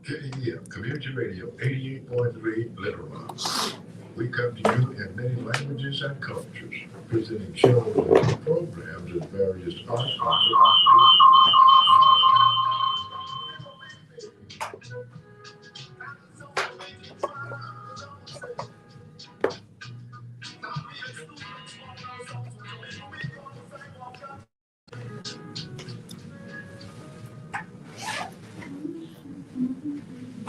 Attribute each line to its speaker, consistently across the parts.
Speaker 1: KABF Community Radio 88.3 Little Rock. We come to you in many languages and cultures, presenting shows and programs in various arts and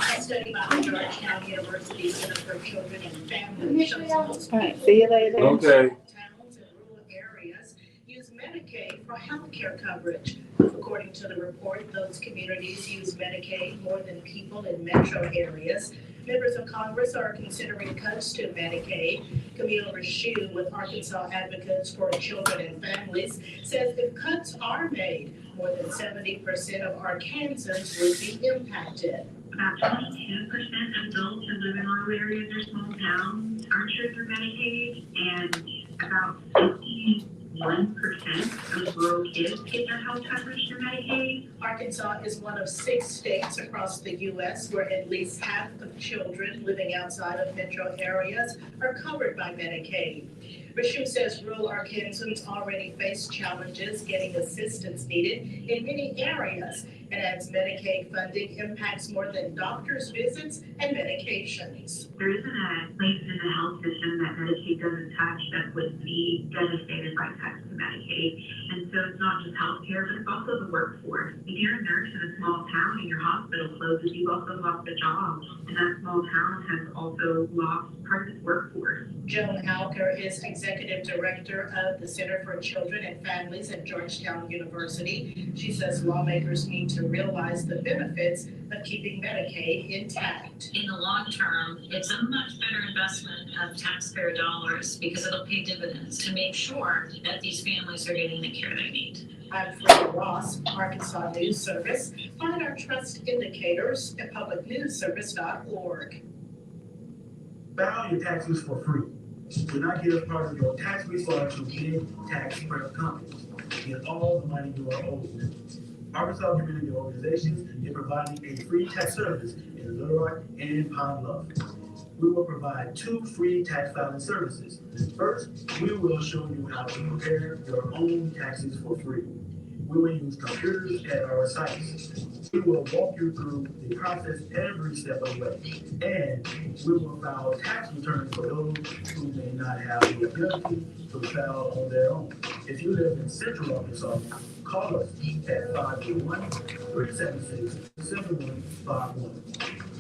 Speaker 2: A study by Georgetown University Center for Children and Families shows most
Speaker 3: All right, see you later.
Speaker 4: Okay.
Speaker 2: towns and rural areas use Medicaid for health care coverage. According to the report, those communities use Medicaid more than people in metro areas. Members of Congress are considering cuts to Medicaid. Camille Rashew with Arkansas Advocates for Children and Families says if cuts are made, more than 70% of Arkansans would be impacted.
Speaker 5: About 22% of adults who live in rural areas or small towns are insured through Medicaid, and about 51% of rural kids get their health coverage through Medicaid.
Speaker 2: Arkansas is one of 6 states across the U.S. where at least half of children living outside of metro areas are covered by Medicaid. Rashew says rural Arkansans already face challenges getting assistance needed in many areas, and adds Medicaid funding impacts more than doctors' visits and medications.
Speaker 5: There isn't a place in the health system that Medicaid doesn't touch that would be devastated by cuts to Medicaid. And so it's not just healthcare, but it's also the workforce. If you're a nurse in a small town and your hospital closes, you've also lost a job. And that small town has also lost part of its workforce.
Speaker 2: Joan Alker is Executive Director of the Center for Children and Families at Georgetown University. She says lawmakers need to realize the benefits of keeping Medicaid intact.
Speaker 6: In the long term, it's a much better investment of taxpayer dollars because it'll pay dividends to make sure that these families are getting the care they need.
Speaker 2: I'm Frida Ross, Arkansas News Service. Find our trust indicators at publicnewsservice.org.
Speaker 7: File your taxes for free. Do not give part of your tax refund to big tax prep companies. Get all the money you are owed. Arkansas Community Organizations is providing a free tax service in Little Rock and Pine Bluff. We will provide 2 free tax filing services. First, we will show you how to prepare your own taxes for free. We will use computers at our sites. We will walk you through the process every step of the way. And we will file tax returns for those who may not have the ability to file on their own. If you live in Central Arkansas, call us at 581-376-7151.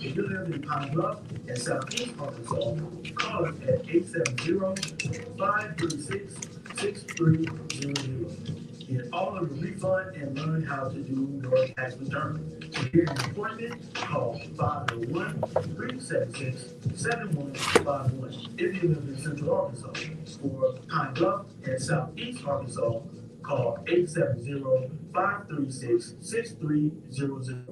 Speaker 7: If you live in Pine Bluff and Southeast Arkansas, call us at 870-536-6300. Get all of your refund and learn how to do your tax return. To get an appointment, call 501-376-7151. If you live in Central Arkansas, for Pine Bluff and Southeast Arkansas, call 870-536-6300.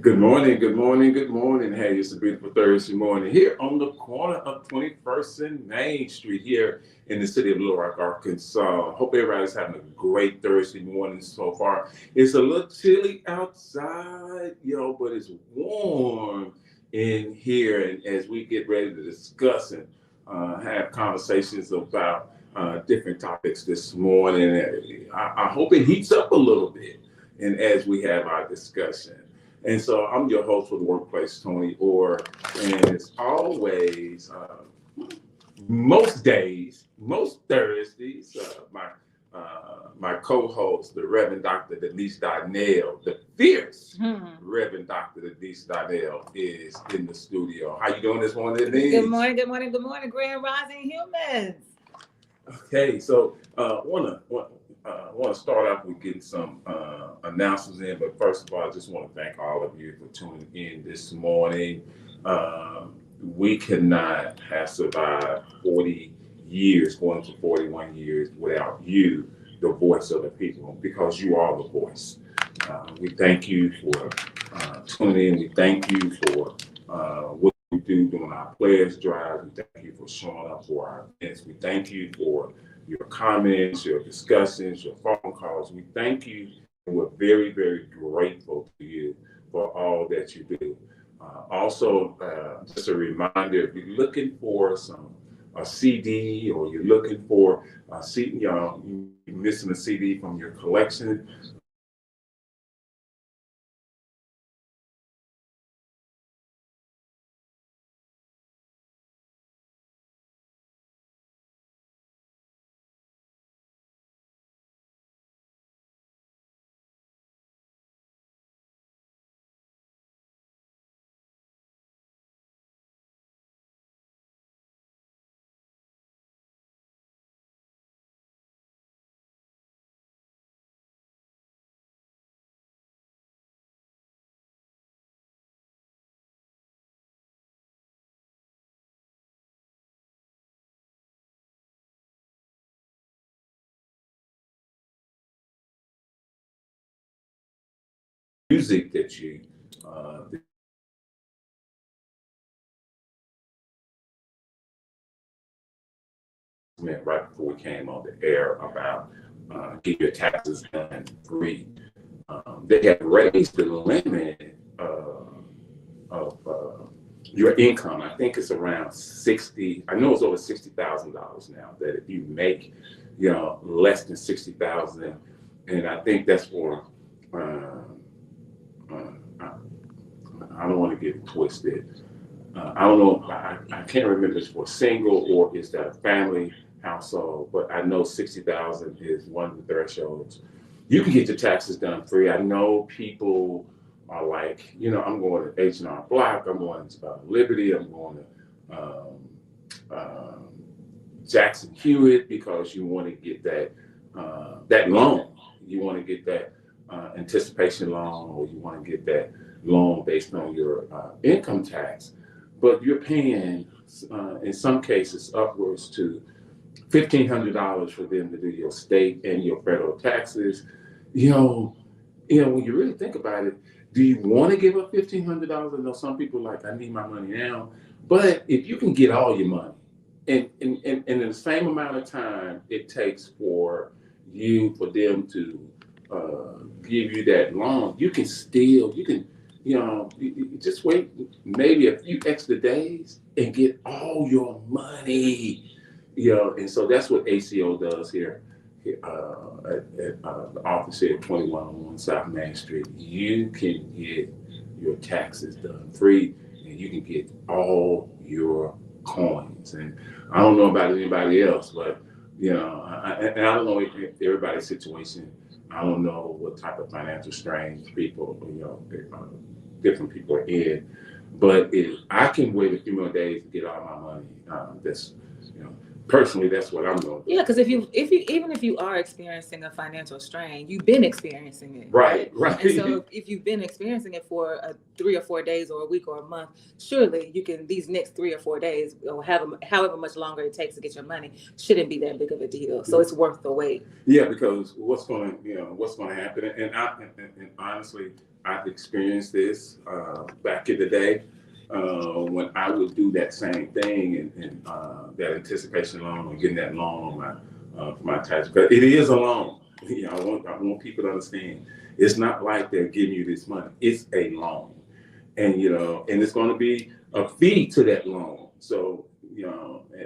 Speaker 3: Good morning, good morning, good morning. Hey, it's a beautiful Thursday morning here on the corner of 21st and Main Street here in the city of Little Rock, Arkansas. Hope everybody's having a great Thursday morning so far. It's a little chilly outside, but it's warm in here. And as we get ready to discuss and have conversations about different topics this morning, I hope it heats up a little bit. And as we have our discussion. And so I'm your host for the workplace, Toney Orr, and as always, most days, most Thursdays, my co-host, the Reverend Dr. Denise Donnell, the fierce Reverend Dr. Denise Donnell, is in the studio. How you doing this morning, Denise?
Speaker 4: Good morning, good morning, good morning, Grand Rising humans.
Speaker 3: Okay, so want to start off with getting some announcements in, but first of all, I just want to thank all of you for tuning in this morning. We cannot have survived 40 years, going to 41 years, without you, the voice of the people, because you are the voice. We thank you for tuning in. We thank you for what we do during our pledge drive. We thank you for showing up for our events. We thank you for your comments, your discussions, your phone calls. We thank you, and we're very, very grateful to you for all that you do. Also, just a reminder, if you're looking for a CD, or you're looking for a CD, you're missing a CD from your collection, music that you meant right before we came on the air about get your taxes done free. They have raised the limit of your income. I think it's around 60. I know it's over $60,000 now. That if you make, less than 60,000, and I think that's for. I don't want to get it twisted. I don't know. I can't remember if it's for single or is that a family household, but I know 60,000 is one of the thresholds. You can get your taxes done free. I know people are like, I'm going to H&R Block, I'm going to Liberty, I'm going to Jackson Hewitt, because you want to get that loan. You want to get that anticipation loan, or you want to get that loan based on your income tax. But you're paying, in some cases, upwards to $1,500 for them to do your state and your federal taxes. When you really think about it, do you want to give up $1,500? I know some people are like, I need my money now. But if you can get all your money, and in the same amount of time it takes for them to give you that loan, you can you just wait maybe a few extra days and get all your money. And so that's what ACO does here at the office here at 2101 South Main Street. You can get your taxes done free, and you can get all your coins. And I don't know about anybody else, but I don't know if everybody's situation. I don't know what type of financial strain people, different people are in. But if I can wait a few more days to get all my money, personally, that's what I'm going to do.
Speaker 4: Yeah, because even if you are experiencing a financial strain, you've been experiencing it.
Speaker 3: Right.
Speaker 4: And so if you've been experiencing it for 3 or 4 days or a week or a month, surely you can, these next 3 or 4 days, or however much longer it takes to get your money, shouldn't be that big of a deal. So it's worth the wait.
Speaker 3: Yeah, because what's going to happen, and honestly, I've experienced this back in the day when I would do that same thing and that anticipation loan or getting that loan on for my tax. But it is a loan. I want people to understand. It's not like they're giving you this money. It's a loan, and and it's going to be a fee to that loan. So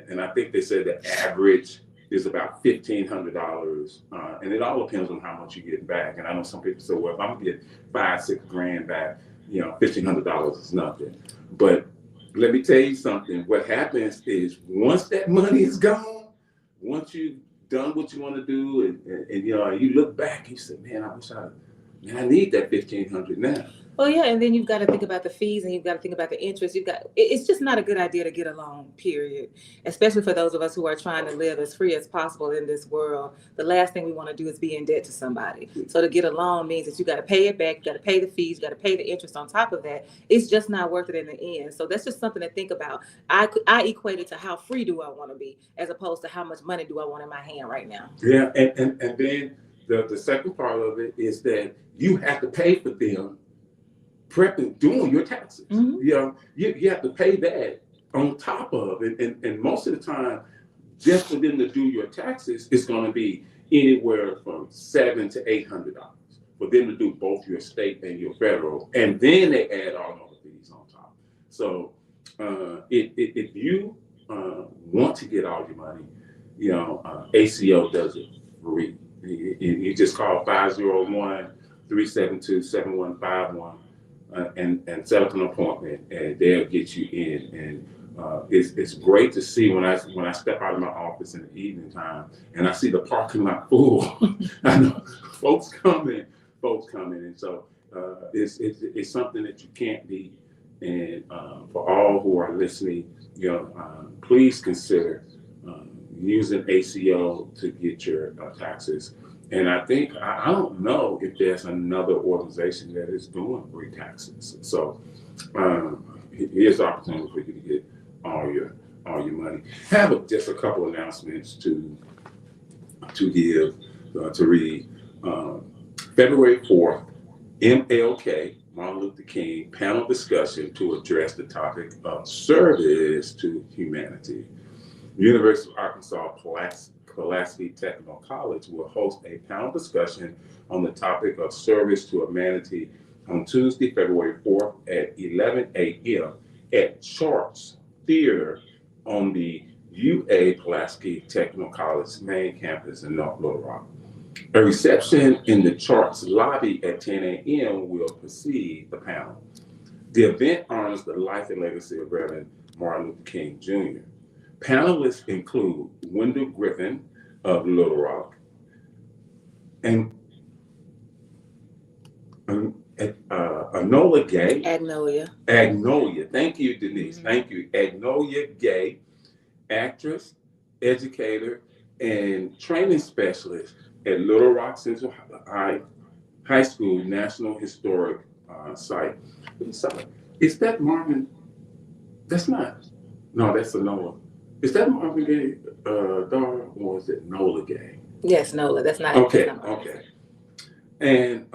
Speaker 3: and I think they said the average is about $1,500, and it all depends on how much you get back. And I know some people say, well, if I'm gonna get $5-6 grand back, $1,500 is nothing. But let me tell you something. What happens is once that money is gone, once you've done what you want to do, and you look back, you say, man, I need that $1,500 now.
Speaker 4: Well, yeah, and then you've got to think about the fees and you've got to think about the interest. It's just not a good idea to get a loan, period. Especially for those of us who are trying to live as free as possible in this world. The last thing we want to do is be in debt to somebody. So to get a loan means that you got to pay it back, you got to pay the fees, you got to pay the interest on top of that. It's just not worth it in the end. So that's just something to think about. I equate it to how free do I want to be, as opposed to how much money do I want in my hand right now.
Speaker 3: Yeah, and then the second part of it is that you have to pay for them doing your taxes.
Speaker 4: Mm-hmm.
Speaker 3: You have to pay that on top of it, and most of the time, just for them to do your taxes, it's going to be anywhere from $700 to $800 for them to do both your state and your federal, and then they add all of the fees on top. So if you want to get all your money, ACO does it free. You just call 501-372-7151 and set up an appointment, and they'll get you in. And it's great to see when I step out of my office in the evening time and I see the parking lot full. I know folks coming, and so it's something that you can't beat. And for all who are listening, please consider using ACO to get your taxes. And I think, I don't know if there's another organization that is doing free taxes. So here's the opportunity for you to get all your money. Have just a couple announcements to give, to read. February 4th, MLK, Martin Luther King, panel discussion to address the topic of service to humanity. University of Arkansas Pulaski Technical College will host a panel discussion on the topic of service to humanity on Tuesday, February 4th at 11 a.m. at Charts Theater on the UA Pulaski Technical College main campus in North Little Rock. A reception in the Charts lobby at 10 a.m. will precede the panel. The event honors the life and legacy of Reverend Martin Luther King Jr. Panelists include Wendell Griffin of Little Rock and Agnolia Gay. Agnolia. Thank you, Denise. Mm-hmm. Thank you. Agnolia Gay, actress, educator, and training specialist at Little Rock Central High School National Historic Site. Is that Marvin? That's not. No, that's Nola. Is that Marvin Gaye daughter, or is it Nola Gay?
Speaker 4: Yes, Nola. That's not.
Speaker 3: Okay.
Speaker 4: That's not
Speaker 3: Okay. And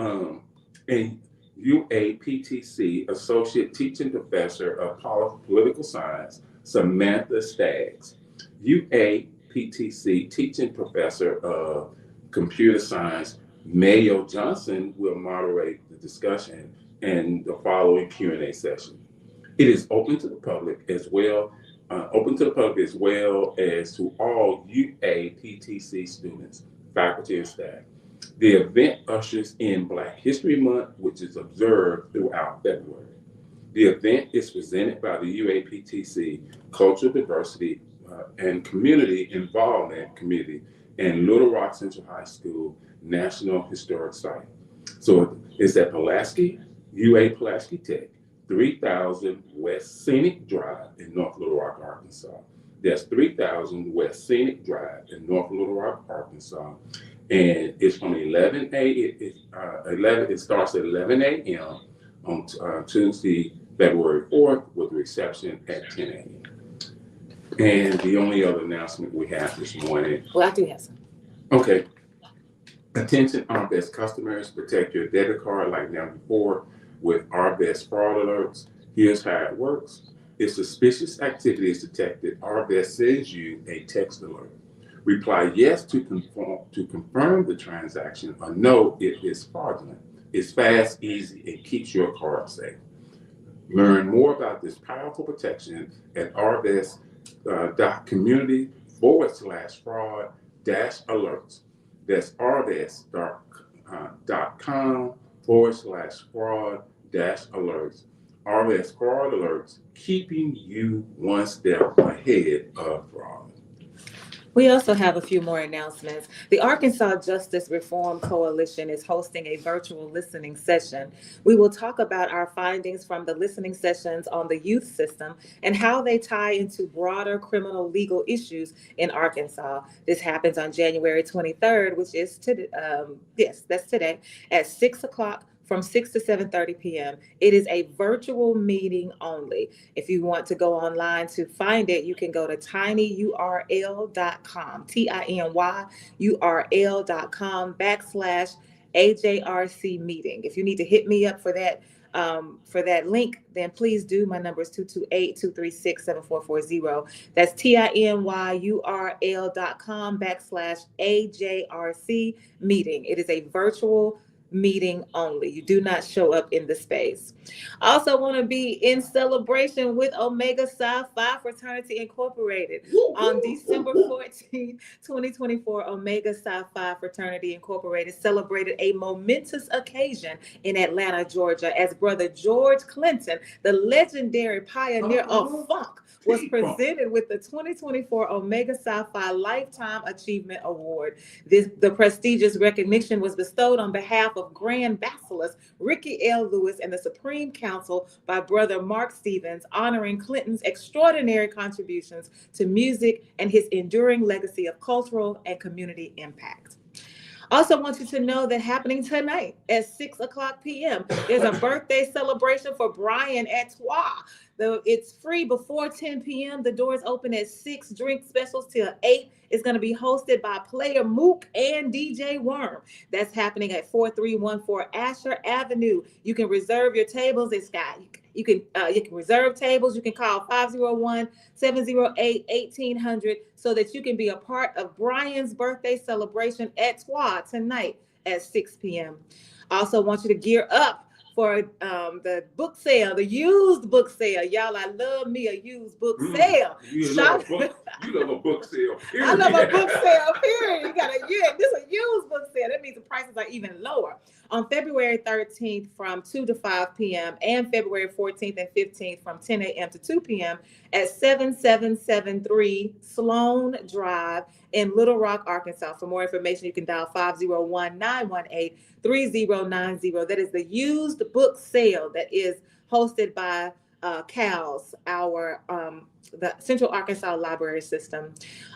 Speaker 3: UAPTC Associate Teaching Professor of Political Science, Samantha Staggs. UAPTC Teaching Professor of Computer Science, Mayo Johnson, will moderate the discussion and the following Q&A session. It is open to the public as well as to all UAPTC students, faculty, and staff. The event ushers in Black History Month, which is observed throughout February. The event is presented by the UAPTC Cultural Diversity and Community Involvement Committee and Little Rock Central High School National Historic Site. So it's at Pulaski, UA Pulaski Tech, 3000 West Scenic Drive in North Little Rock, Arkansas. That's 3000 West Scenic Drive in North Little Rock, Arkansas. And it's from 11 a.m. It starts at 11 a.m. on Tuesday, February 4th, with reception at 10 a.m. And the only other announcement we have this morning.
Speaker 4: Well, I do have some.
Speaker 3: Okay. Attention ArcBest customers, protect your debit card like never before. with our best fraud alerts. Here's how it works. If suspicious activity is detected, our best sends you a text alert. Reply yes to confirm the transaction, or no, it is fraudulent. It's fast, easy, and keeps your card safe. Learn more about this powerful protection at rbest.community/fraud-alerts. That's rbest.com/fraud-alerts. RBS Fraud Alerts, keeping you one step ahead of fraud.
Speaker 4: We also have a few more announcements. The Arkansas Justice Reform Coalition is hosting a virtual listening session. We will talk about our findings from the listening sessions on the youth system and how they tie into broader criminal legal issues in Arkansas. This happens on January 23rd, which is today, that's today, at 6 o'clock from 6 to 7:30 p.m. It is a virtual meeting only. If you want to go online to find it, you can go to tinyurl.com, tinyurl.com/AJRC meeting. If you need to hit me up for that link, then please do. My number is 228-236-7440. That's tinyurl.com/AJRC meeting. It is a virtual meeting only. You do not show up in the space. Also want to be in celebration with Omega Psi Phi Fraternity Incorporated. On December 14th, 2024, Omega Psi Phi Fraternity Incorporated celebrated a momentous occasion in Atlanta, Georgia, as Brother George Clinton, the legendary pioneer of funk, was presented with the 2024 Omega Psi Phi Lifetime Achievement Award. The prestigious recognition was bestowed on behalf of Grand Basileus Ricky L. Lewis and the Supreme Council by Brother Mark Stevens, honoring Clinton's extraordinary contributions to music and his enduring legacy of cultural and community impact. Also want you to know that happening tonight at 6 o'clock p.m., there's a birthday celebration for Brian at Trois. It's free before 10 p.m. The doors open at 6, drink specials till 8. It's going to be hosted by Player Mook and DJ Worm. That's happening at 4314 Asher Avenue. You can reserve your tables. You can reserve tables. You can call 501-708-1800 so that you can be a part of Brian's birthday celebration at Trois tonight at 6 p.m. Also want you to gear up for the book sale, the used book sale. Y'all, I love me a used book sale.
Speaker 3: You love a book sale, period.
Speaker 4: I love a book sale, period. This is a used book sale. That means the prices are even lower. On February 13th from 2 to 5 p.m. and February 14th and 15th from 10 a.m. to 2 p.m. at 7773 Sloan Drive in Little Rock, Arkansas. For more information, you can dial 501-918-3090. That is the used book sale that is hosted by CALS, the Central Arkansas Library System.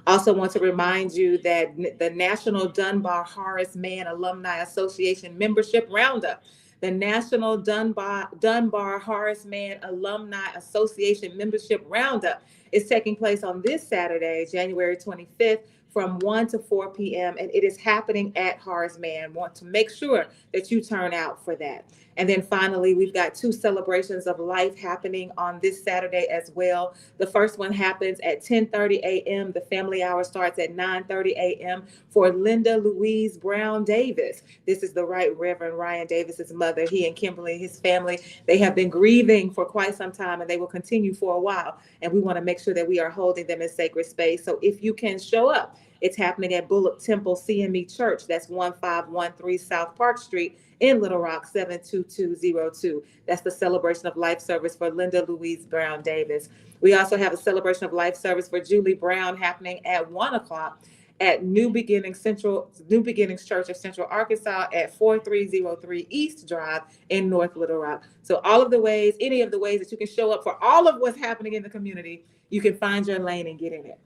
Speaker 4: Also want to remind you that the National Dunbar Horace Mann Alumni Association Membership Roundup, the National Dunbar Horace Mann Alumni Association Membership Roundup is taking place on this Saturday, January 25th, from 1 to 4 p.m. and it is happening at Horace Mann. Want to make sure that you turn out for that. And then finally, we've got 2 celebrations of life happening on this Saturday as well. The first one happens at 10:30 a.m. The family hour starts at 9:30 a.m. for Linda Louise Brown Davis. This is the Right Reverend Ryan Davis's mother. He and Kimberly, his family, they have been grieving for quite some time and they will continue for a while. And we want to make sure that we are holding them in sacred space. So if you can show up, it's happening at Bullock Temple CME Church. That's 1513 South Park Street in Little Rock, 72202. That's the celebration of life service for Linda Louise Brown Davis. We also have a celebration of life service for Julie Brown happening at 1 o'clock at New Beginnings Church of Central Arkansas at 4303 East Drive in North Little Rock. So any of the ways that you can show up for all of what's happening in the community, you can find your lane and get in it.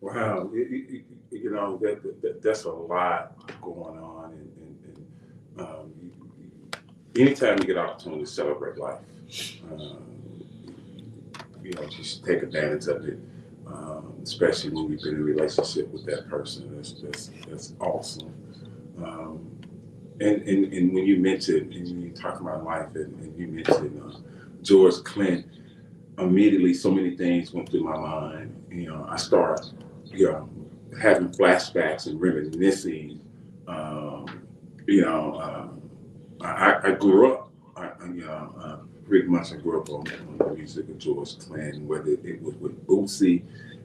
Speaker 3: Wow, that's a lot going on, and anytime you get an opportunity to celebrate life, just take advantage of it, especially when you've been in a relationship with that person. That's awesome. And when you mentioned, and you talk about life, and you mentioned George Clinton, immediately so many things went through my mind. I start, having flashbacks and reminiscing. You know, I grew up, pretty much I grew up on the music of George Clinton, whether it was with Bootsy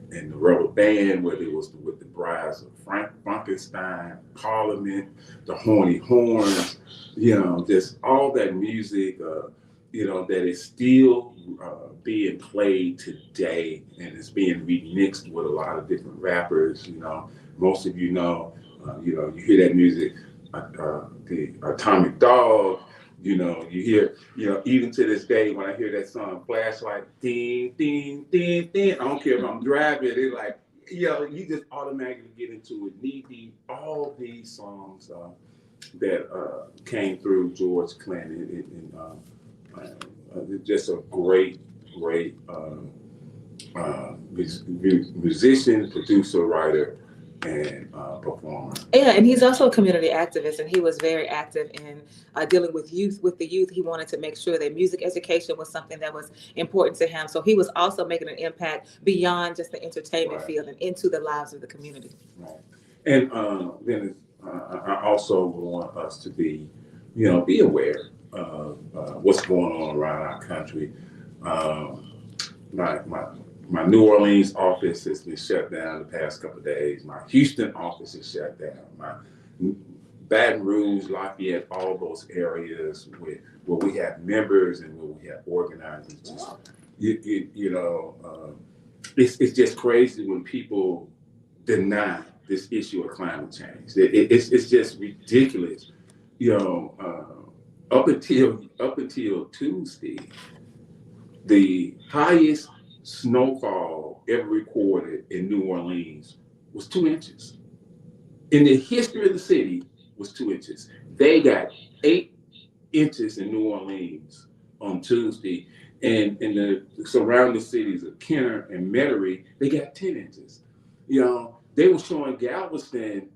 Speaker 3: and the Rubber Band, whether it was with the Brides of Frankenstein, Parliament, the Horny Horns, just all that music, that is still being played today, and it's being remixed with a lot of different rappers. Most of you hear that music, the Atomic Dog. You hear, even to this day, when I hear that song, Flashlight, ding, ding, ding, ding, I don't care if I'm driving, it's like, you just automatically get into it. Knee deep, all these songs that came through George Clinton, and just a great musician, producer, writer, and performer.
Speaker 4: Yeah, and he's also a community activist, and he was very active in dealing with youth. With the youth, he wanted to make sure that music education was something that was important to him. So he was also making an impact beyond just the entertainment field and into the lives of the community.
Speaker 3: Right. And then I also want us to be aware of what's going on around our country. My New Orleans office has been shut down the past couple of days. My Houston office is shut down. My Baton Rouge, Lafayette, all those areas where we have members and where we have organizers. It's just crazy when people deny this issue of climate change. It's just ridiculous. Up until Tuesday, the highest snowfall ever recorded in New Orleans was 2 inches. In the history of the city, was 2 inches. They got 8 inches in New Orleans on Tuesday, and in the surrounding cities of Kenner and Metairie, they got 10 inches. They were showing Galveston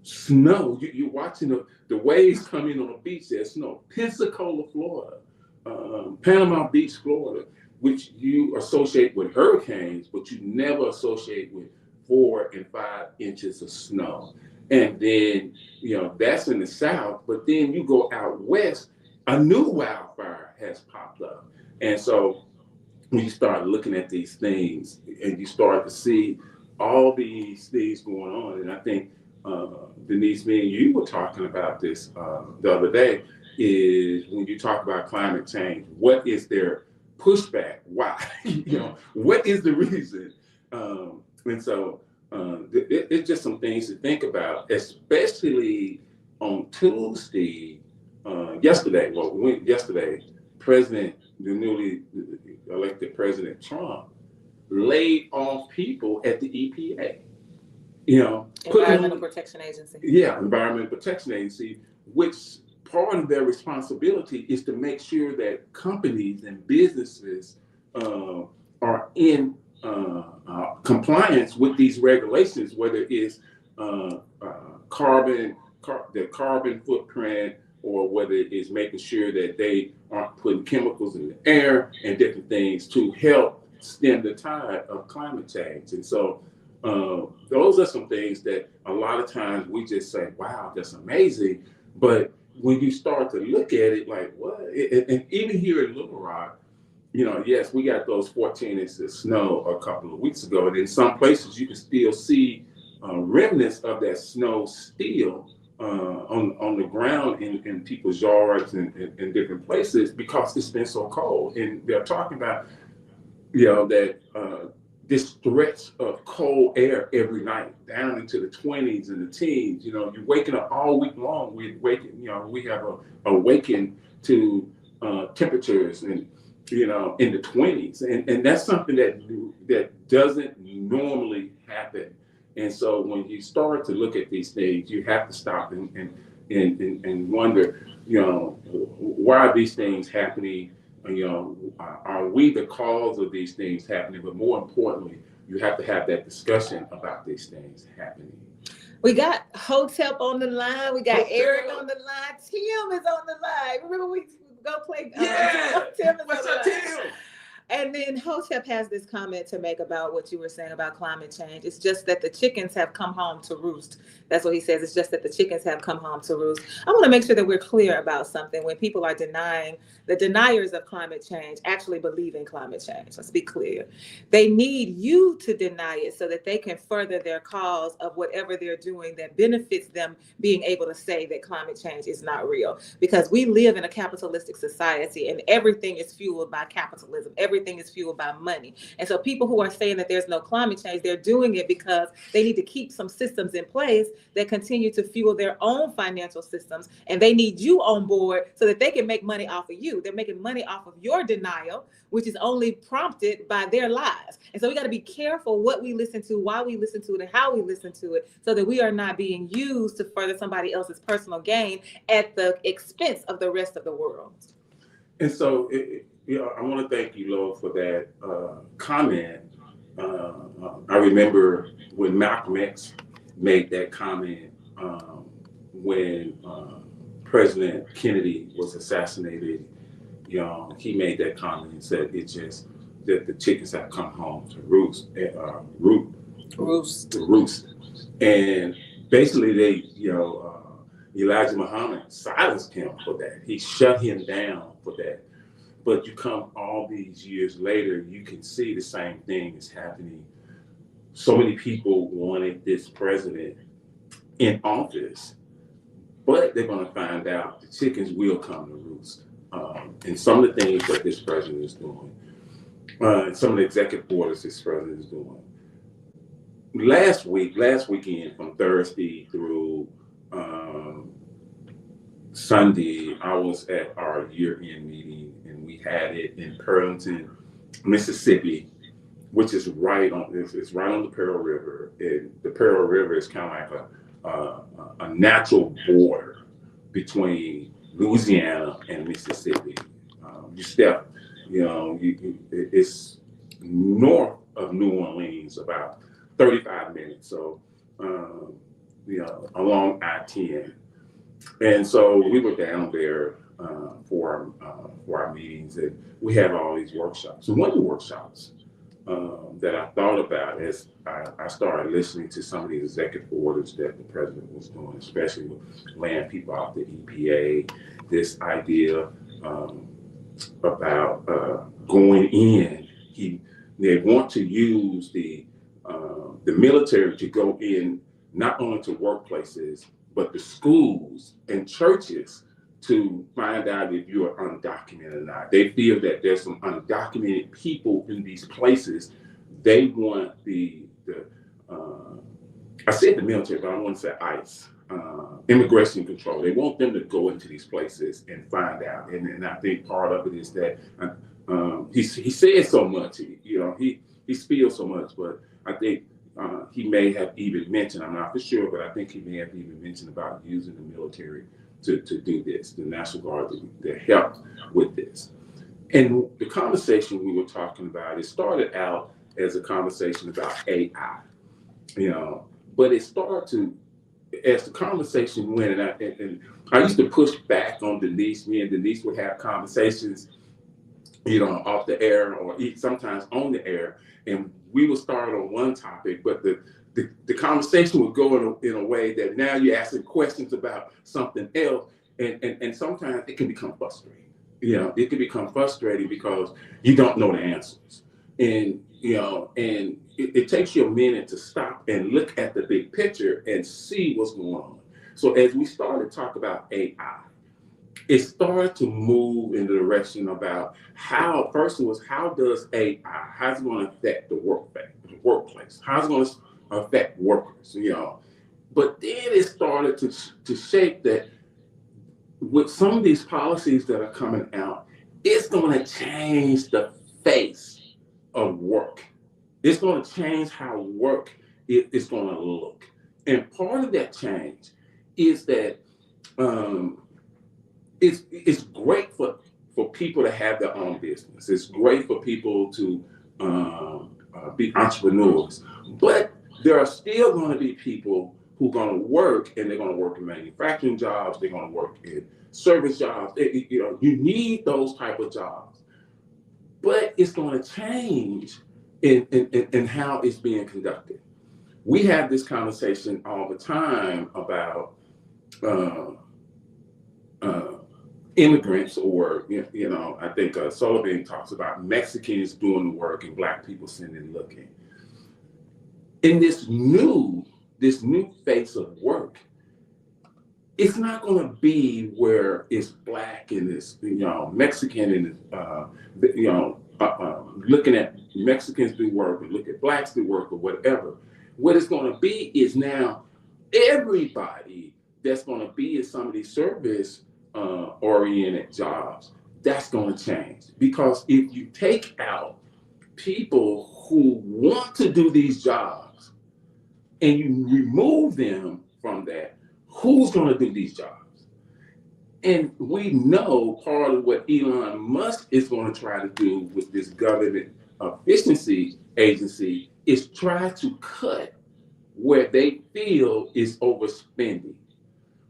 Speaker 3: snow. You're watching the waves coming on the beach. There's snow. Pensacola, Florida, Panama Beach, Florida, which you associate with hurricanes, but you never associate with 4 and 5 inches of snow. And then, that's in the South, but then you go out west, a new wildfire has popped up. And so when you start looking at these things and you start to see all these things going on, and I think, Denise, me and you were talking about this the other day, is when you talk about climate change, what is their pushback? Why? What is the reason? And so it's just some things to think about, especially on Tuesday, yesterday, the newly elected President Trump laid off people at the EPA.
Speaker 4: Environmental Protection Agency.
Speaker 3: Yeah, Environmental Protection Agency, which part of their responsibility is to make sure that companies and businesses are in compliance with these regulations, whether it's the carbon footprint, or whether it's making sure that they aren't putting chemicals in the air and different things to help stem the tide of climate change. And so those are some things that a lot of times we just say, wow, that's amazing. But when you start to look at it, like, what? And even here in Little Rock, yes, we got those 14 inches of snow a couple of weeks ago. And in some places, you can still see remnants of that snow still on the ground in people's yards and different places, because it's been so cold. And they're talking about, that this threat of cold air every night down into the 20s and the teens. You're waking up all week long. We have awakened to temperatures and in the 20s, and that's something that doesn't normally happen. And so when you start to look at these things, you have to stop and wonder, why are these things happening? Are we the cause of these things happening? But more importantly, you have to have that discussion about these things happening.
Speaker 4: We got Hotep on the line. We got
Speaker 3: Hotep.
Speaker 4: Eric on the line. Tim is on the line. Remember we go play?
Speaker 3: Yeah.
Speaker 4: Tim is
Speaker 3: What's
Speaker 4: on
Speaker 3: up,
Speaker 4: the line.
Speaker 3: Tim?
Speaker 4: And then Hotep has this comment to make about what you were saying about climate change. It's just that the chickens have come home to roost. That's what he says. It's just that the chickens have come home to roost. I want to make sure that we're clear about something. When people are denying, the deniers of climate change actually believe in climate change. Let's be clear. They need you to deny it so that they can further their cause of whatever they're doing that benefits them being able to say that climate change is not real. Because we live in a capitalistic society and everything is fueled by capitalism. Everything is fueled by money. And so people who are saying that there's no climate change, they're doing it because they need to keep some systems in place that continue to fuel their own financial systems. And they need you on board so that they can make money off of you. They're making money off of your denial, which is only prompted by their lies. And so we got to be careful what we listen to, why we listen to it, and how we listen to it, so that we are not being used to further somebody else's personal gain at the expense of the rest of the world.
Speaker 3: And so, I want to thank you, Lord, for that comment. I remember when Malcolm X made that comment when President Kennedy was assassinated. He made that comment and said it's just that the chickens have come home to roost. And basically, they, Elijah Muhammad silenced him for that. He shut him down for that. But you come all these years later, you can see the same thing is happening. So many people wanted this president in office, but they're going to find out the chickens will come to roost. And some of the things that this president is doing, and some of the executive orders this president is doing. Last weekend, from Thursday through Sunday, I was at our year-end meeting, and we had it in Pearlington, Mississippi, which is right on the Pearl River. And the Pearl River is kind of like a natural border between Louisiana and Mississippi. It's north of New Orleans, about 35 minutes. So, along I-10. And so we were down there for our meetings, and we had all these workshops. And one of the workshops that I thought about as I started listening to some of the executive orders that the president was doing, especially with laying people off the EPA, this idea about going in. They want to use the military to go in not only to workplaces, but the schools and churches to find out if you are undocumented or not. They feel that there's some undocumented people in these places. They want I said the military, but I want to say ICE, immigration control. They want them to go into these places and find out. And I think part of it is that he says so much, he spills so much, but I think he may have even mentioned, I'm not for sure, but I think he may have even mentioned about using the military to do this, the National Guard to help with this. And the conversation we were talking about, it started out as a conversation about AI, but it started to, as the conversation went, and I used to push back on Denise. Me and Denise would have conversations, off the air or sometimes on the air, and we would start on one topic, but the conversation would go in a way that now you're asking questions about something else, and sometimes it can become frustrating. It can become frustrating because you don't know the answers, and it takes you a minute to stop and look at the big picture and see what's going on. So as we started to talk about AI, it started to move in the direction about how does AI, how's it going to affect the workplace? How's it going to affect workers? But then it started to shape that with some of these policies that are coming out, it's going to change the face of work. It's going to change how work is going to look. And part of that change is that it's great for people to have their own business. It's great for people to be entrepreneurs. But there are still going to be people who are going to work, and they're going to work in manufacturing jobs. They're going to work in service jobs. You need those type of jobs, but it's going to change in how it's being conducted. We have this conversation all the time about immigrants, or I think Sullivan talks about Mexicans doing the work and Black people sitting and looking. In this new phase of work, it's not going to be where it's Black and it's Mexican and looking at Mexicans do work and look at Blacks do work or whatever. What it's going to be is now everybody that's going to be in some of these service oriented jobs, that's going to change. Because if you take out people who want to do these jobs and you remove them from that, who's going to do these jobs? And we know part of what Elon Musk is going to try to do with this government efficiency agency is try to cut where they feel is overspending.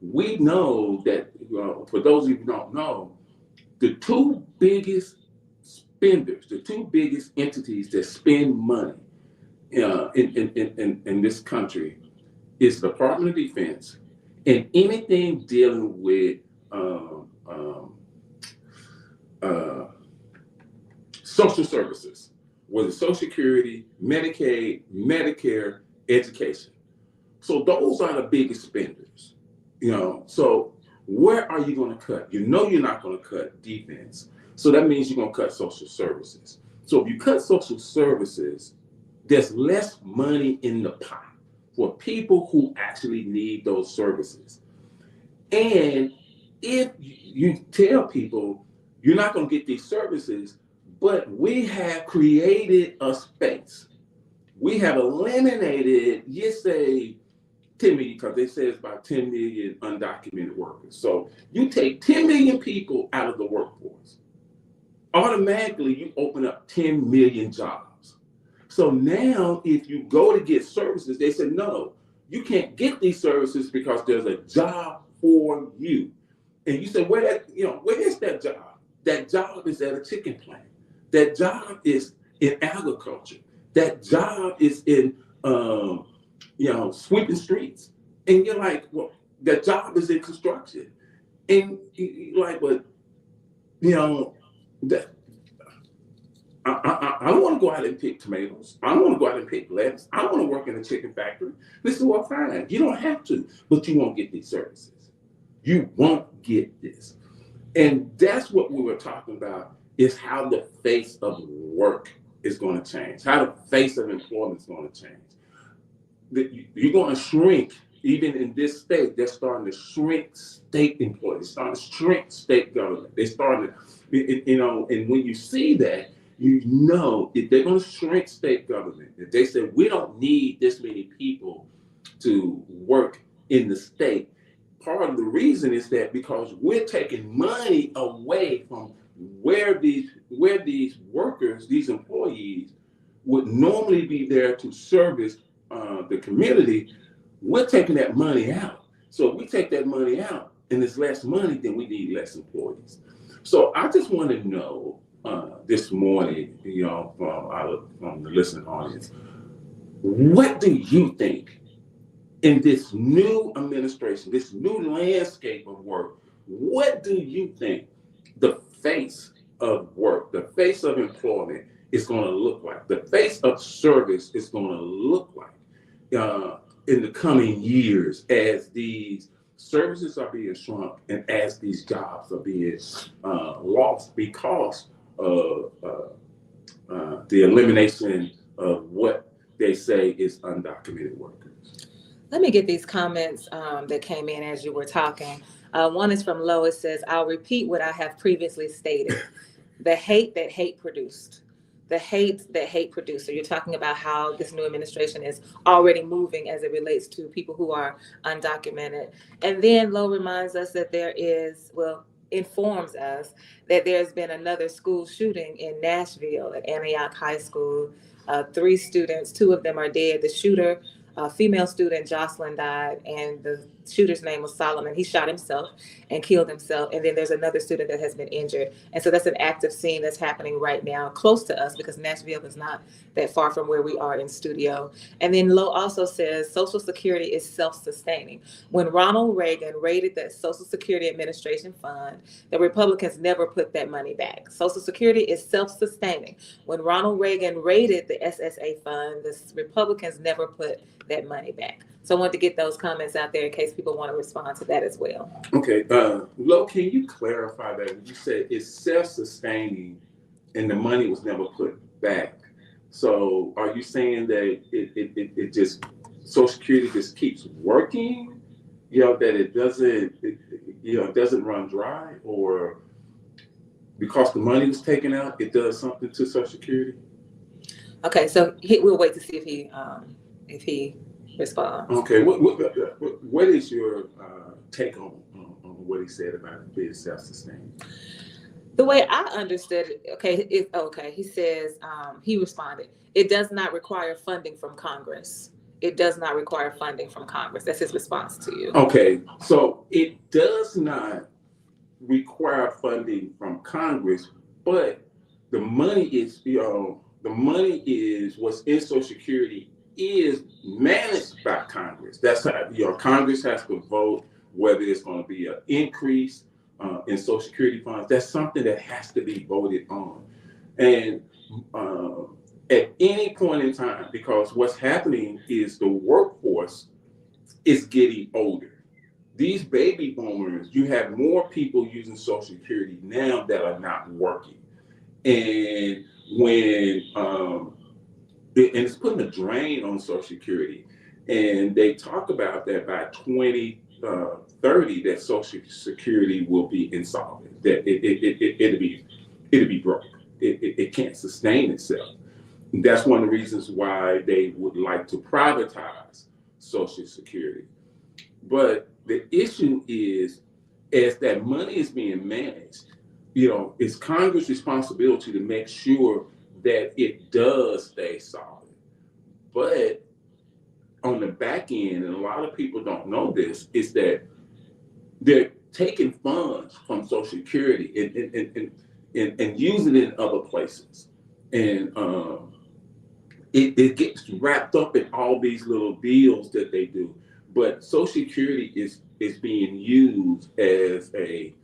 Speaker 3: We know that, for those of you who don't know, the two biggest spenders, the two biggest entities that spend money in this country is the Department of Defense and anything dealing with social services, whether Social Security, Medicaid, Medicare, education. So those are the biggest spenders. So where are you going to cut? You're not going to cut defense. So that means you're going to cut social services. So if you cut social services, there's less money in the pot for people who actually need those services. And if you tell people you're not going to get these services, but we have created a space. We have eliminated, you say, 10 million, because they say it's about 10 million undocumented workers. So you take 10 million people out of the workforce, automatically you open up 10 million jobs. So now if you go to get services, they say, no, you can't get these services because there's a job for you. And you say, where is that job? That job is at a chicken plant. That job is in agriculture. That job is in sweeping streets. And you're like, well, that job is in construction. And you're like, but that I don't want to go out and pick tomatoes. I don't want to go out and pick lettuce. I don't want to work in a chicken factory. This is what fine. You don't have to, but you won't get these services. You won't get this. And that's what we were talking about, is how the face of work is going to change, how the face of employment is going to change. You're going to shrink, even in this state, they're starting to shrink state employees, they're starting to shrink state government. They're starting to, and when you see that, if they're going to shrink state government, if they say we don't need this many people to work in the state, part of the reason is that because we're taking money away from where these workers, these employees would normally be there to service the community, we're taking that money out. So if we take that money out and there's less money, then we need less employees. So I just want to know this morning, from the listening audience, what do you think in this new administration, this new landscape of work, what do you think the face of work, the face of employment is going to look like? The face of service is going to look like in the coming years as these services are being shrunk and as these jobs are being lost because of the elimination of what they say is undocumented workers.
Speaker 4: Let me get these comments that came in as you were talking. One is from Lois, says, I'll repeat what I have previously stated. The hate that hate produced. The hate that hate produced. So you're talking about how this new administration is already moving as it relates to people who are undocumented. And then Lo reminds us that informs us that there's been another school shooting in Nashville at Antioch High School. 3 students, 2 of them are dead. The shooter A female student, Jocelyn, died, and the shooter's name was Solomon. He shot himself and killed himself. And then there's another student that has been injured. And so that's an active scene that's happening right now close to us, because Nashville is not that far from where we are in studio. And then Lo also says Social Security is self-sustaining. When Ronald Reagan raided the Social Security Administration Fund, the Republicans never put that money back. Social Security is self-sustaining. When Ronald Reagan raided the SSA Fund, the Republicans never put that money back. So I wanted to get those comments out there in case people want to respond to that as well.
Speaker 3: Okay, Lo, can you clarify that? When you said it's self-sustaining and the money was never put back. So are you saying that it just, Social Security just keeps working, that it doesn't run dry, or because the money was taken out, it does something to Social Security?
Speaker 4: Okay, so we'll wait to see if he responds.
Speaker 3: Okay, what is your take on what he said about it being self-sustaining?
Speaker 4: The way I understood it, he says, he responded, it does not require funding from Congress. It does not require funding from Congress. That's his response to you. Okay,
Speaker 3: so it does not require funding from Congress, but the money is, what's in Social Security is managed by Congress. That's how, Congress has to vote whether it's going to be an increase in Social Security funds. That's something that has to be voted on. And at any point in time, because what's happening is the workforce is getting older. These baby boomers, you have more people using Social Security now that are not working. And when, and it's putting a drain on Social Security. And they talk about that by 2030, that Social Security will be insolvent, that it'll be broke. It can't sustain itself. That's one of the reasons why they would like to privatize Social Security. But the issue is, as that money is being managed, it's Congress' responsibility to make sure that it does stay solid. But on the back end, and a lot of people don't know this, is that they're taking funds from Social Security and using it in other places. And it gets wrapped up in all these little deals that they do. But Social Security is being used as a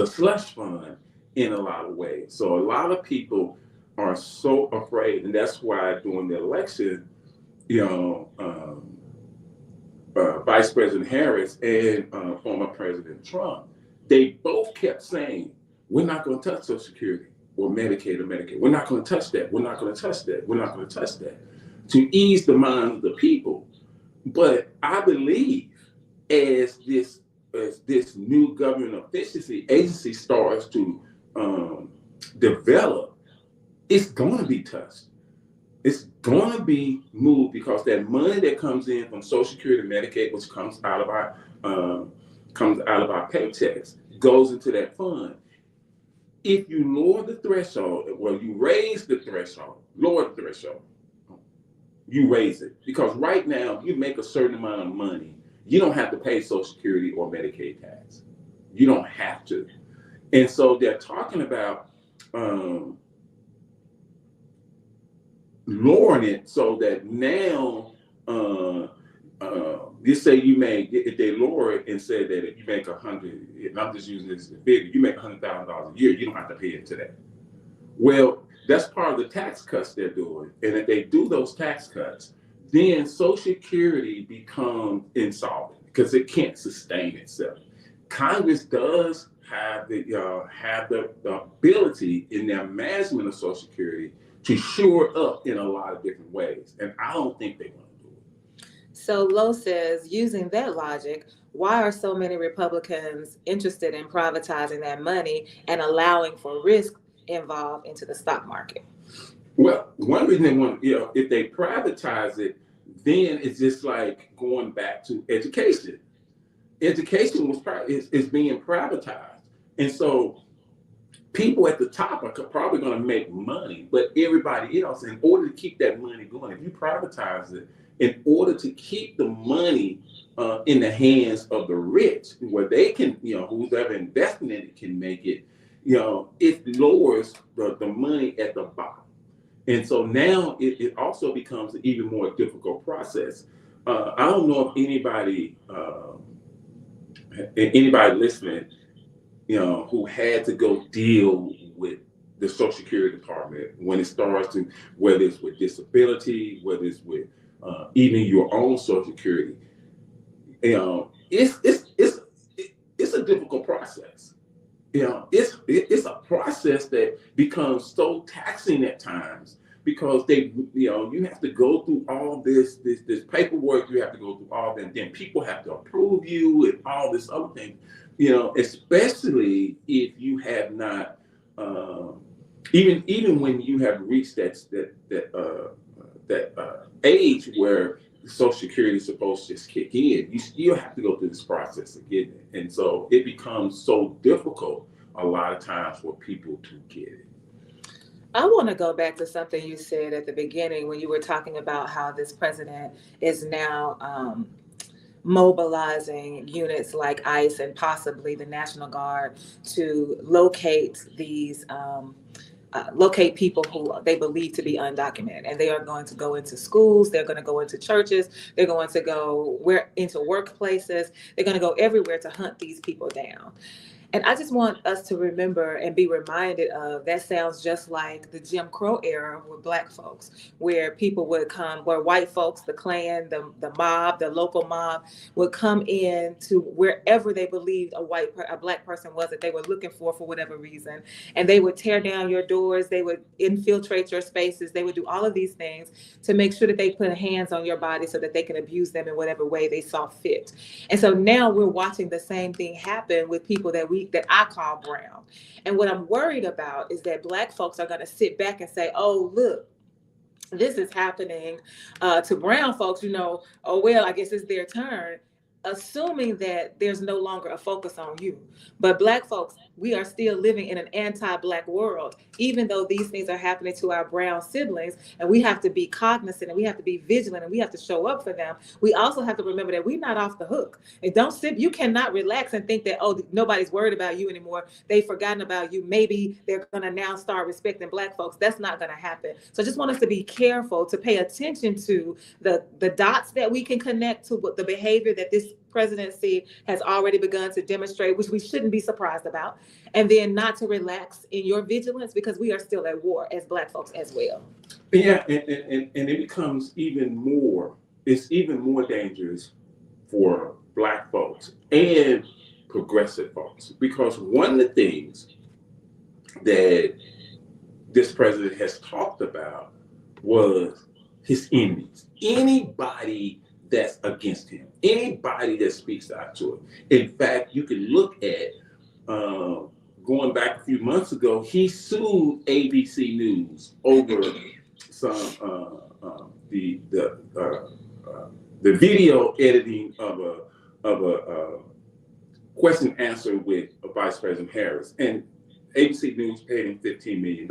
Speaker 3: slush fund in a lot of ways. So a lot of people are so afraid, and that's why during the election, Vice President Harris and former President Trump, they both kept saying, we're not going to touch Social Security or Medicaid or Medicaid. We're not going to touch that. We're not going to touch that. We're not going to touch that, to ease the minds of the people. But I believe as this new government efficiency agency starts to develop, it's going to be touched. It's going to be moved, because that money that comes in from Social Security and Medicaid, which comes out of our paychecks, goes into that fund. If you lower the threshold, you raise the threshold, lower the threshold, you raise it. Because right now, if you make a certain amount of money, you don't have to pay Social Security or Medicaid tax. You don't have to. And so they're talking about lowering it so that now, let's say if they lower it and say that if you make 100, and I'm just using this as a figure, you make $100,000 a year, you don't have to pay into that. Well, that's part of the tax cuts they're doing. And if they do those tax cuts, then Social Security becomes insolvent because it can't sustain itself. Congress does have the ability in their management of Social Security to shore up in a lot of different ways. And I don't think they want to do it.
Speaker 4: So Lo says, using that logic, why are so many Republicans interested in privatizing that money and allowing for risk involved into the stock market?
Speaker 3: Well, one reason they want, if they privatize it, then it's just like going back to education. Education is being privatized. And so people at the top are probably going to make money, but everybody else, in order to keep that money going, if you privatize it, in order to keep the money in the hands of the rich, where they can, who's ever investing in it can make it, it lowers the money at the bottom. And so now it also becomes an even more difficult process. I don't know if anybody listening, who had to go deal with the Social Security Department when it starts to, whether it's with disability, whether it's with even your own Social Security, it's a difficult process. It's a process that becomes so taxing at times because you have to go through all this paperwork, you have to go through all that, and then people have to approve you and all this other thing. Especially if you have not, even when you have reached that age where Social Security is supposed to just kick in, you still have to go through this process of getting it. And so it becomes so difficult a lot of times for people to get it.
Speaker 4: I want to go back to something you said at the beginning when you were talking about how this president is now mobilizing units like ICE and possibly the National Guard to locate these locate people who they believe to be undocumented, and they are going to go into schools, they're going to go into churches, they're going to go into workplaces, they're going to go everywhere to hunt these people down. And I just want us to remember and be reminded of, that sounds just like the Jim Crow era with Black folks, where people would come, where white folks, the Klan, the mob, the local mob would come in to wherever they believed a Black person was that they were looking for whatever reason. And they would tear down your doors, they would infiltrate your spaces, they would do all of these things to make sure that they put hands on your body so that they can abuse them in whatever way they saw fit. And so now we're watching the same thing happen with people that I call brown. And what I'm worried about is that Black folks are going to sit back and say, oh, look, this is happening to brown folks, oh, well, I guess it's their turn, assuming that there's no longer a focus on you. But Black folks, we are still living in an anti-Black world, even though these things are happening to our brown siblings, and we have to be cognizant and we have to be vigilant and we have to show up for them. We also have to remember that we're not off the hook. And you cannot relax and think that, oh, nobody's worried about you anymore, they've forgotten about you, maybe they're going to now start respecting Black folks. That's not going to happen. So I just want us to be careful, to pay attention to the dots that we can connect to what the behavior that this presidency has already begun to demonstrate, which we shouldn't be surprised about, and then not to relax in your vigilance, because we are still at war as Black folks as well.
Speaker 3: Yeah, and it becomes even more dangerous for Black folks and progressive folks, because one of the things that this president has talked about was his enemies. Anybody that's against him, anybody that speaks out to him. In fact, you can look at going back a few months ago, he sued ABC News over some the video editing of a question answer with Vice President Harris, and ABC News paid him $15 million.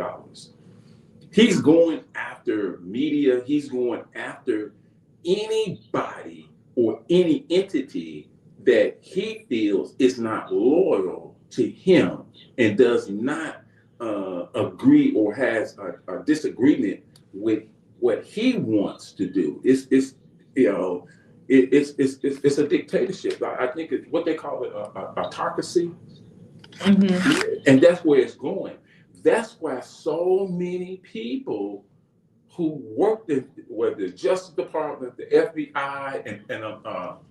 Speaker 3: He's going after media. He's going after anybody or any entity that he feels is not loyal to him and does not agree or has a disagreement with what he wants to do. It's a dictatorship. I think it's what they call it, autocracy. Mm-hmm. And that's where it's going. That's why so many people who worked in, whether the Justice Department, the FBI, and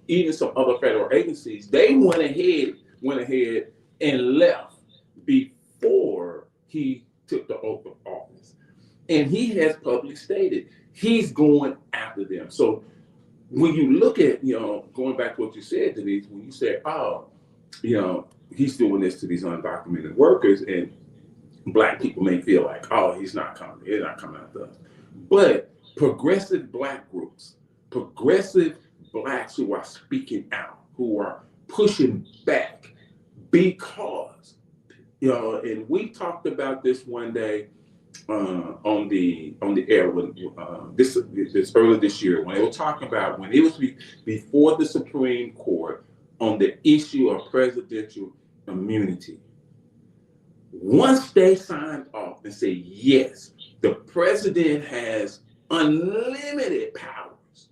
Speaker 3: even some other federal agencies, they went ahead and left before he took the oath of office. And he has publicly stated he's going after them. So when you look at, going back to what you said, Denise, when you said, he's doing this to these undocumented workers, and Black people may feel like, he's not coming after us. But progressive Black groups, progressive Blacks who are speaking out, who are pushing back, because You know, and we talked about this one day on the air when this early this year when they were talking about when it was before the Supreme Court on the issue of presidential immunity. Once they signed off and said yes, the president has unlimited powers,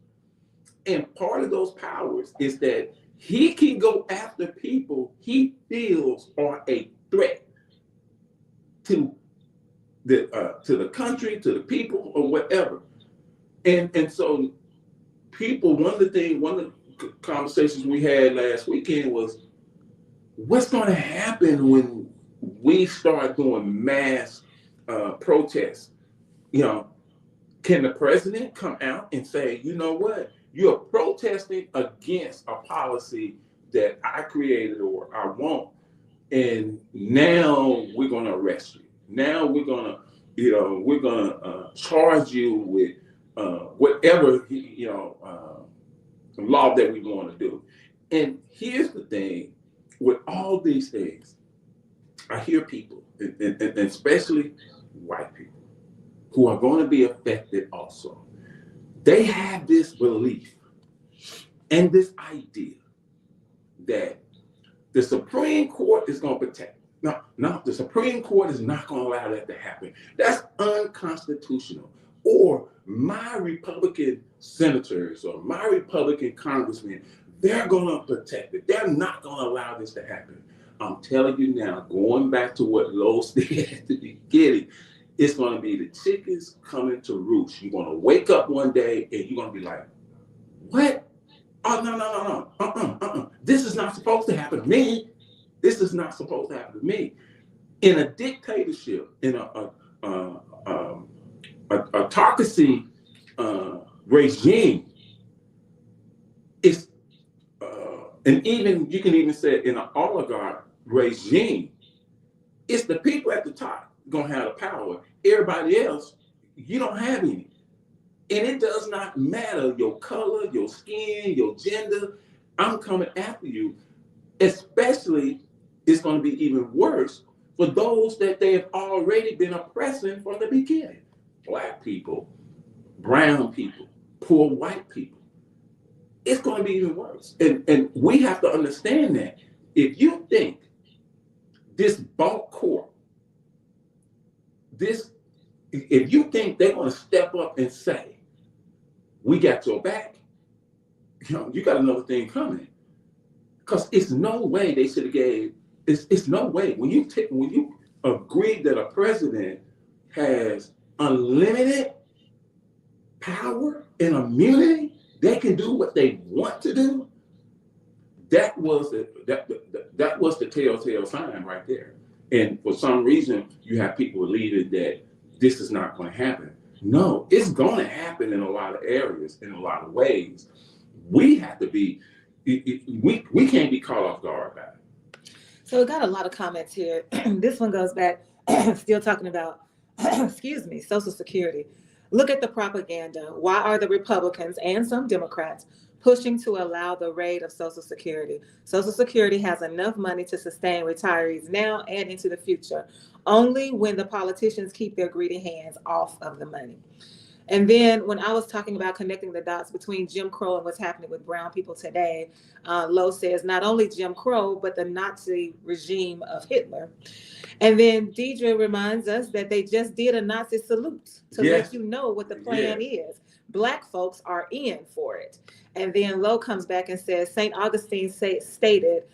Speaker 3: and part of those powers is that he can go after people he feels are a threat to the country, to the people, or whatever. And so people, one of the conversations we had last weekend was, what's going to happen when we start doing mass protests? You know, can the president come out and say, you know what, you're protesting against a policy that I created or I want, and now we're going to arrest you. Now we're going to charge you with whatever law that we want to do. And here's the thing, with all these things, I hear people, and especially white people, who are going to be affected also. They have this belief and this idea that the Supreme Court is going to protect. No, the Supreme Court is not going to allow that to happen. That's unconstitutional. Or my Republican senators or my Republican congressmen, they're going to protect it. They're not going to allow this to happen. I'm telling you now, going back to what Lowe said at the beginning, it's going to be the chickens coming to roost. You're going to wake up one day and you're going to be like, what? Oh, no. This is not supposed to happen to me. This is not supposed to happen to me. In a dictatorship, in a autocracy regime, it's and even you can even say in an oligarch regime, it's the people at the top gonna have the power. Everybody else, you don't have any. And it does not matter your color, your skin, your gender. I'm coming after you. Especially, it's going to be even worse for those that they have already been oppressing from the beginning. Black people, brown people, poor white people. It's going to be even worse. And we have to understand that. If you think this bulk court, if you think they're going to step up and say, we got your back, you got another thing coming. Because it's no way they should have gave, it's no way. When you agree that a president has unlimited power and immunity, they can do what they want to do. That was the telltale sign right there. And for some reason, you have people believing that this is not going to happen. No, it's going to happen in a lot of areas, in a lot of ways. We have to be, we can't be caught off guard by it.
Speaker 4: So we got a lot of comments here. This one goes back, still talking about, Social Security. Look at the propaganda. Why are the Republicans and some Democrats pushing to allow the raid of Social Security? Social Security has enough money to sustain retirees now and into the future, only when the politicians keep their greedy hands off of the money. And then when I was talking about connecting the dots between Jim Crow and what's happening with brown people today, Lowe says not only Jim Crow, but the Nazi regime of Hitler. And then Deidre reminds us that they just did a Nazi salute to let you know what the plan is. Black folks are in for it. And then Lowe comes back and says, St. Augustine stated,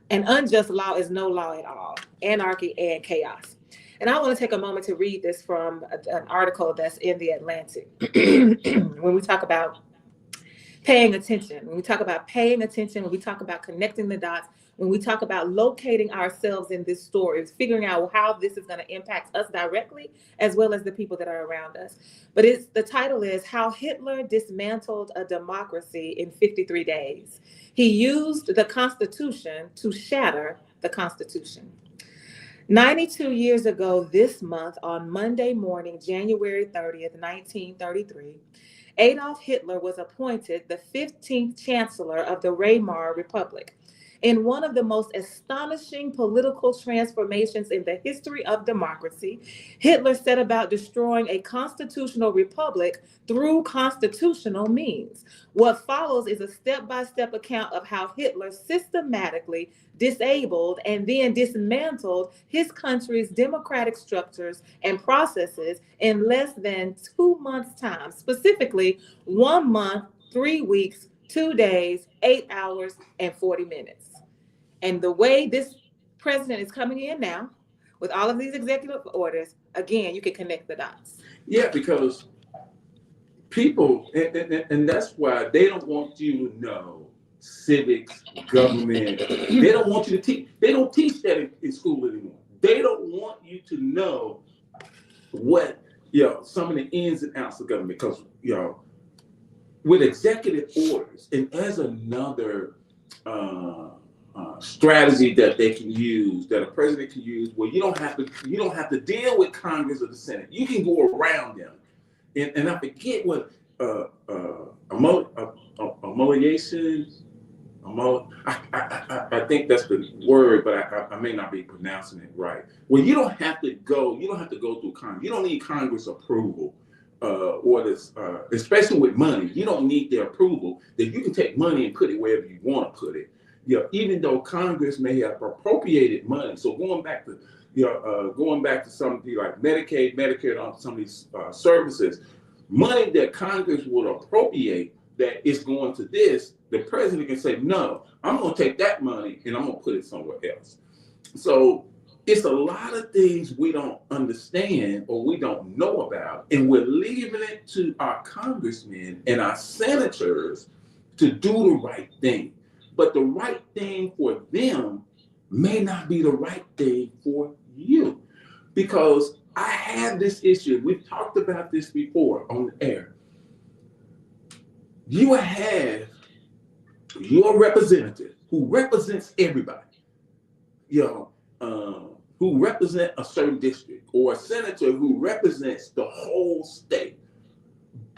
Speaker 4: an unjust law is no law at all, anarchy and chaos. And I want to take a moment to read this from an article that's in The Atlantic. When we talk about paying attention, when we talk about paying attention, when we talk about connecting the dots, when we talk about locating ourselves in this story, figuring out how this is going to impact us directly, as well as the people that are around us. But the title is How Hitler Dismantled a Democracy in 53 Days. He used the Constitution to shatter the Constitution. 92 years ago this month, on Monday morning, January 30th, 1933, Adolf Hitler was appointed the 15th Chancellor of the Weimar Republic. In one of the most astonishing political transformations in the history of democracy, Hitler set about destroying a constitutional republic through constitutional means. What follows is a step-by-step account of how Hitler systematically disabled and then dismantled his country's democratic structures and processes in less than 2 months' time, specifically 1 month, 3 weeks, 2 days, 8 hours, and 40 minutes. And the way this president is coming in now, with all of these executive orders, again, you can connect the dots.
Speaker 3: Yeah, because people, and that's why they don't want you to know civics, government. They don't want you to teach. They don't teach that in school anymore. They don't want you to know what, some of the ins and outs of government, because, with executive orders, and as another strategy that they can use, that a president can use, where you don't have to deal with Congress or the Senate. You can go around them. And I forget what emoliation. I think that's the word, but I may not be pronouncing it right. Well, you don't have to go through Congress. You don't need Congress approval, or this, especially with money. You don't need their approval. That you can take money and put it wherever you want to put it. Even though Congress may have appropriated money. So going back to something like Medicaid, Medicare, on some of these services, money that Congress would appropriate that is going to this, the president can say, no, I'm going to take that money and I'm going to put it somewhere else. So it's a lot of things we don't understand or we don't know about, and we're leaving it to our congressmen and our senators to do the right thing. But the right thing for them may not be the right thing for you, because I have this issue. We've talked about this before on the air. You have your representative who represents everybody, who represent a certain district, or a senator who represents the whole state,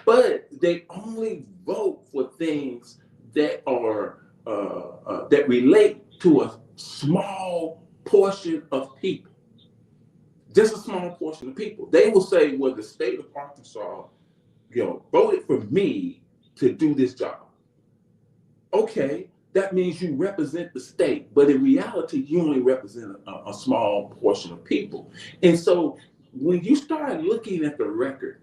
Speaker 3: but they only vote for things that are that relate to a small portion of people. Just a small portion of people. They will say, well, the state of Arkansas, voted for me to do this job. Okay, that means you represent the state, but in reality, you only represent a small portion of people. And so when you start looking at the record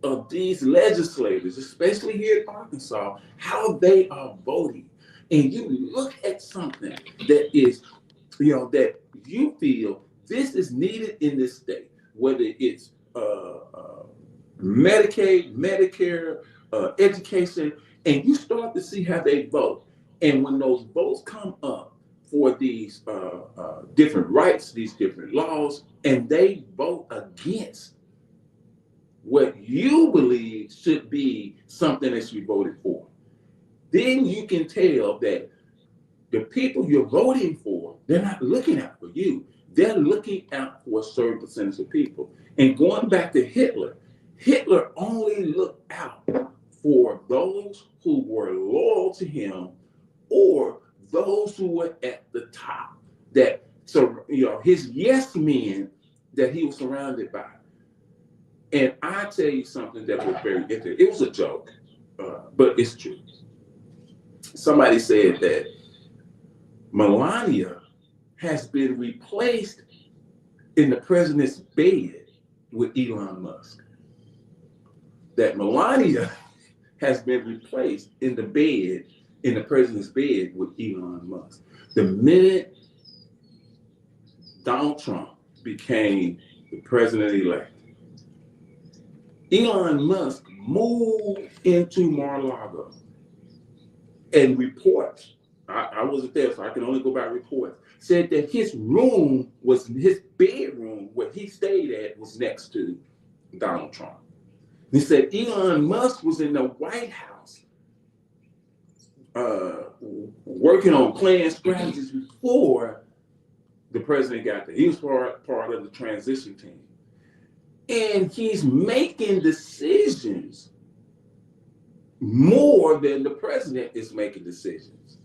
Speaker 3: of these legislators, especially here in Arkansas, how they are voting, and you look at something that is, that you feel this is needed in this state, whether it's Medicaid, Medicare, education, and you start to see how they vote. And when those votes come up for these different rights, these different laws, and they vote against what you believe should be something that you voted for, then you can tell that the people you're voting for, they're not looking out for you. They're looking out for a certain percentage of people. And going back to Hitler, Hitler only looked out for those who were loyal to him, or those who were at the top, that, his yes men that he was surrounded by. And I tell you something that was very interesting. It was a joke, but it's true. Somebody said that Melania has been replaced in the president's bed with Elon Musk. That Melania has been replaced in the president's bed with Elon Musk. The minute Donald Trump became the president-elect, Elon Musk moved into Mar-a-Lago, and reports, I wasn't there, so I can only go by reports, said that his bedroom where he stayed at was next to Donald Trump. He said Elon Musk was in the White House working on plan strategies before the president got there. He was part of the transition team. And he's making decisions more than the president is making decisions.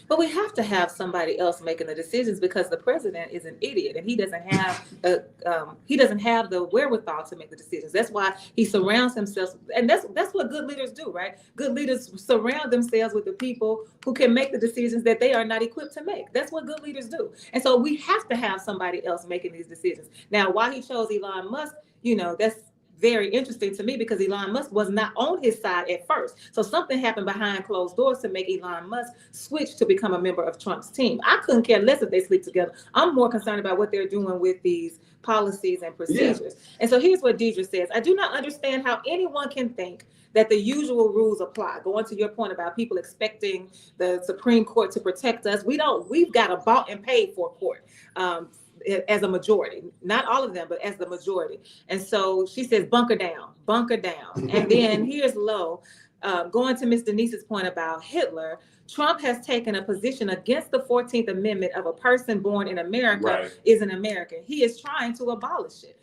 Speaker 4: But we have to have somebody else making the decisions because the president is an idiot and he doesn't have the wherewithal to make the decisions. That's why he surrounds himself, and that's what good leaders do, right? Good leaders surround themselves with the people who can make the decisions that they are not equipped to make. That's what good leaders do. And so we have to have somebody else making these decisions. Now, why he chose Elon Musk, that's very interesting to me because Elon Musk was not on his side at first. So something happened behind closed doors to make Elon Musk switch to become a member of Trump's team. I couldn't care less if they sleep together. I'm more concerned about what they're doing with these policies and procedures. Yeah. And so here's what Deidre says. I do not understand how anyone can think that the usual rules apply. Going to your point about people expecting the Supreme Court to protect us. We've got a bought and paid for court. As a majority, not all of them, but as the majority. And so she says, bunker down. And then here's Lowe, going to Ms. Denise's point about Hitler. Trump has taken a position against the 14th Amendment of a person born in America is an American. He is trying to abolish it.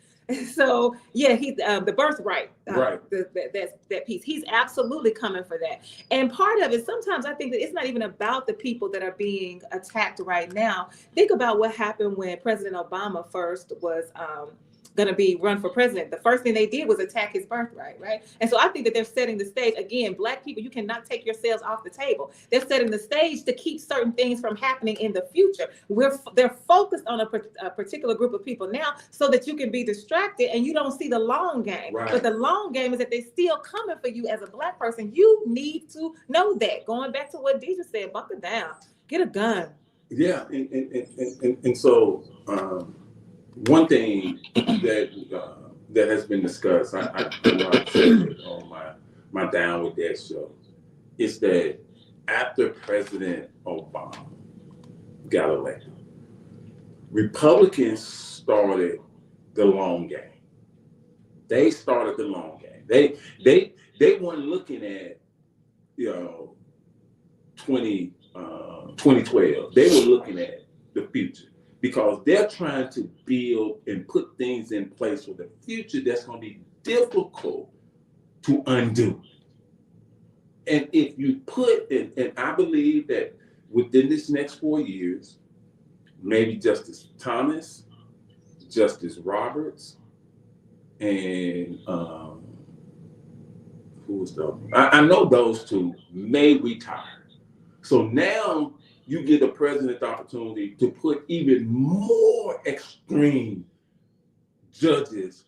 Speaker 4: So yeah, he the birthright, that piece. He's absolutely coming for that. And part of it, sometimes I think that it's not even about the people that are being attacked right now. Think about what happened when President Obama first was going to be run for president. The first thing they did was attack his birthright, right? And so I think that they're setting the stage. Again, Black people, you cannot take yourselves off the table. They're setting the stage to keep certain things from happening in the future. They're focused on a particular group of people now so that you can be distracted and you don't see the long game. Right. But the long game is that they're still coming for you as a Black person. You need to know that. Going back to what Deidre said, bunker down, get a gun.
Speaker 3: Yeah, and so one thing that has been discussed, I said it on my Down with That show, is that after President Obama got elected, Republicans started the long game. They started the long game. They weren't looking at 2012. They were looking at the future. Because they're trying to build and put things in place for the future that's going to be difficult to undo. And if you put, and I believe that within this next 4 years, maybe Justice Thomas, Justice Roberts, and who was the other? I know those two may retire. So now you give the president the opportunity to put even more extreme judges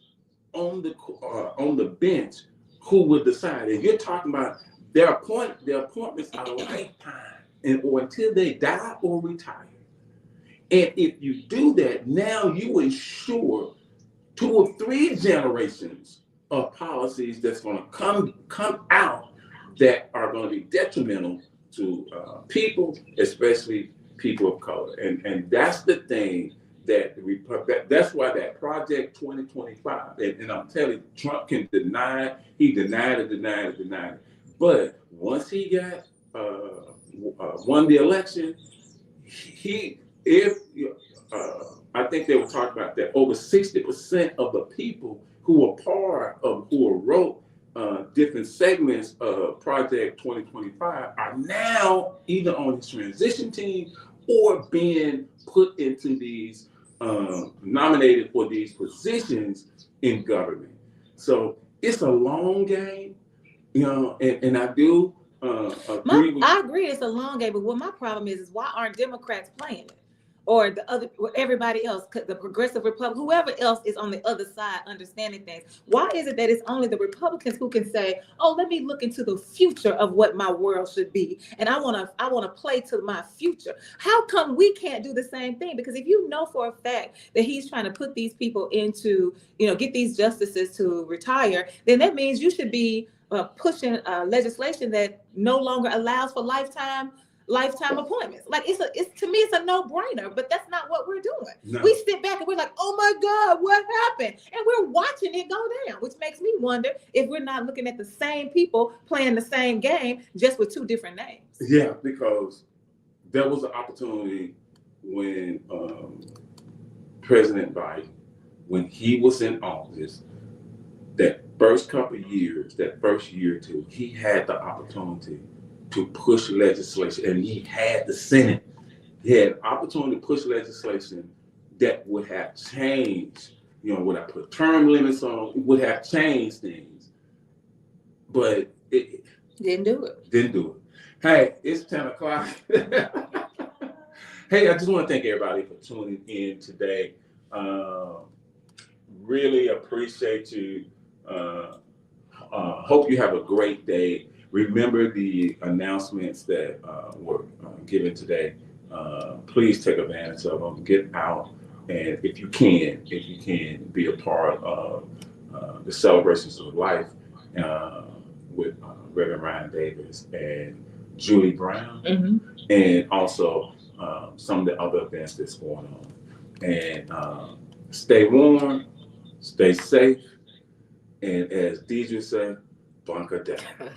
Speaker 3: on the bench who will decide. And you're talking about their appointments are lifetime, or until they die or retire. And if you do that, now you ensure 2 or 3 generations of policies that's going to come out that are going to be detrimental to people, especially people of color. And that's the thing that's why that Project 2025, and I'm telling you, Trump can deny it. He denied it. But once he got won the election, I think they were talking about that over 60% of the people who wrote different segments of Project 2025 are now either on his transition team or being put into these nominated for these positions in government. So it's a long game, and I do agree.
Speaker 4: I agree it's a long game, but what my problem is why aren't Democrats playing it? Or everybody else, the progressive Republican, whoever else is on the other side understanding things. Why is it that it's only the Republicans who can say, "Oh, let me look into the future of what my world should be, and I want to play to my future"? How come we can't do the same thing? Because if you know for a fact that he's trying to put these people into, get these justices to retire, then that means you should be pushing legislation that no longer allows for lifetime appointments. Like it's to me it's a no-brainer, but that's not what we're doing. No. We sit back and we're like, oh my God, what happened? And we're watching it go down, which makes me wonder if we're not looking at the same people playing the same game, just with 2 different names.
Speaker 3: Yeah, because there was an opportunity when President Biden, when he was in office, that first couple of years, that first year or 2, he had the opportunity to push legislation, and he had the Senate. He had an opportunity to push legislation that would have changed, would have put term limits on, would have changed things. But it
Speaker 4: Didn't do it.
Speaker 3: Hey, it's 10 o'clock. Hey, I just want to thank everybody for tuning in today. Really appreciate you. Hope you have a great day. Remember the announcements that were given today. Please take advantage of them. Get out, and if you can, be a part of the celebrations of life with Reverend Ryan Davis and Julie Brown, and also some of the other events that's going on. And stay warm, stay safe, and as Deidre said, bunker down.